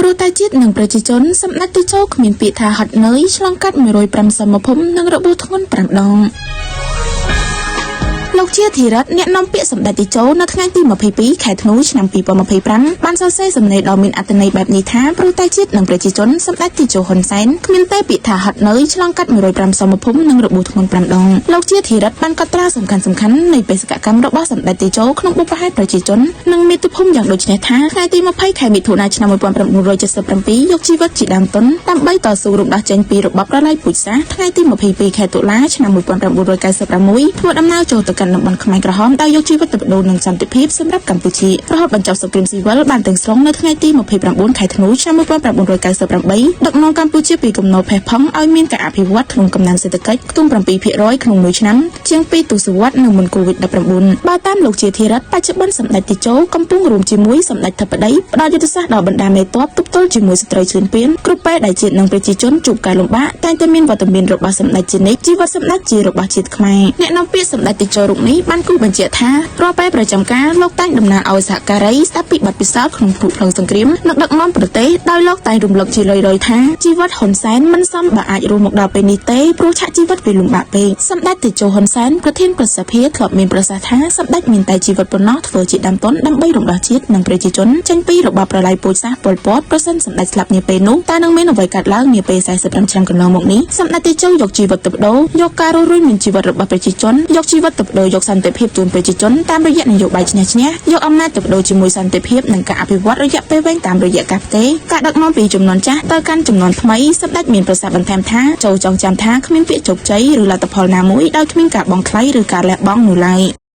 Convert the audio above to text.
ព្រោះតែជាតិនិងប្រជាជនសម្ដេចតេជោគ្មានពាក្យថាហត់នឿយឆ្លងកាត់150សមភូមិនិងរបួសធ្ងន់5ដងលោកជាធិរដ្ឋអ្នកនាំពាក្យសម្ដេចតេជោនៅថ្ងៃទី22ខែធ្នូឆ្នាំ2025បានសរសេរសំណេរដ៏មានអត្ថន័យបែបនេះថាព្រោះតែជាតិនិងប្រជាជនសម្ដេចតេជោហ៊ុនសែនគ្មានតែពាក្យថាហត់នឿយឆ្លងកាត់150សមភូមិនិងរបួសធ្ងន់5ដងលោកជាធិរដ្ឋបានកត់ត្រាសំខាន់នៃបេសកកម្មរបស់សម្ដេចតេជោក្នុងបុព្វហេតុប្រជាជននិងមាតុភូមិយ៉ាងដូចនេះថាថ្ងៃទី20ខែមិថុនាឆ្នាំ1977យកជីវិតជាដើមទុនដើម្បីតស៊ូរំដោះចេញពីរបបប្រល័យពូជសាសន៍ថ្ងៃទី22ខែតុលាឆ្នាំ1996ធ្វើដំណើរចូលទៅតំបន់ខ្មែរក្រហមដោយយកជីវិតទៅបដូរនឹងសន្តិភាពសម្រាប់កម្ពុជារហូតបញ្ចប់សង្គ្រាមស៊ីវិលបានទាំងស្រុងនៅថ្ងៃទី29ខែធ្នូឆ្នាំ1998ដឹកនាំកម្ពុជាពីគំនរផេះផង់ឲ្យមានការអភិវឌ្ឍក្នុងកំណើនសេដ្ឋកិច្ចខ្ទង់ 7% ក្នុងមួយឆ្នាំជាង2ទសវត្សរ៍នៅមុន COVID-19 បើតាមលោកជាធិរដ្ឋបច្ចុប្បន្នសម្ដេចតេជោកំពុងរួមជាមួយសម្ដេចធិបតីផ្ដល់យុទ្ធសាស្ត្រដល់បណ្ដាមេទ័ពទប់ទល់ជាមួយស្ត្រីឈ្លានពានគ្រប់ពេលដែលជាតិនិងប្រជាជនជួបការលំបាកតែងតែមានវត្តមានរបស់សម្ដេចជានិច្ចជីវិតសម្ដេចជារបស់ជាតិខ្មែរអ្នកនាំពាក្យសម្ដេចតេជោរូបនេះបានគូបញ្ជាក់ថារាល់ពេលប្រចាំការលោកតែងដំណើរឲ្យសហការីស្ដាប់ពីបទពិសោធន៍ក្នុងភូមិផ្លូវសង្គ្រាមនិងដឹកនាំប្រទេសដោយលោកតែងរំលឹកជារឿយៗថាជីវិតហ៊ុនសែនមិនសមបើអាចរួមមកដល់ពេលនេះទេព្រោះឆាកជីវិតវាលំបាកពេកសម្ដេចតេជោហ៊ុនសែនប្រធានប្រសិទ្ធិធ្លាប់មានប្រសាសន៍ថាសម្ដេចមានតែជីវិតប៉ុណ្ណោះធ្វើជាដើមទុនដើម្បីរំដោះជាតិនិងប្រជាជនចេញពីរបបប្រល័យពូជសាសន៍ប៉ុលពតប្រសិនសម្ដេចស្លាប់នាពេលនោះតើនឹងមានអ្វីកើតឡើងនាពេល45ឆ្នាំកន្លងមកនេះសម្ដេចតេជោយកជីវិតទៅបដូរយកការរស់រានមានជីវិតរបស់ប្រជាជនយកជីវិតទៅបដូរយកសន្តិភាពជូនប្រជាជនតាមរយៈនយោបាយឈ្នះឈ្នះយកអំណាចទៅបដូរជាមួយសន្តិភាពនិងការអភិវឌ្ឍរយៈពេលវែងតាមរយៈការផ្ទេរការដឹកនាំពីជំនាន់ចាស់ទៅកាន់ជំនាន់ថ្មីសម្ដេចមានប្រសាសន៍បន្ថែមថាចូលចងចាំថាគ្មានពាក្យជោគជ័យឬលទ្ធផលណាមួយដោយគ្មានការបង់ថ្លៃឬការលះបង់នោះឡើយ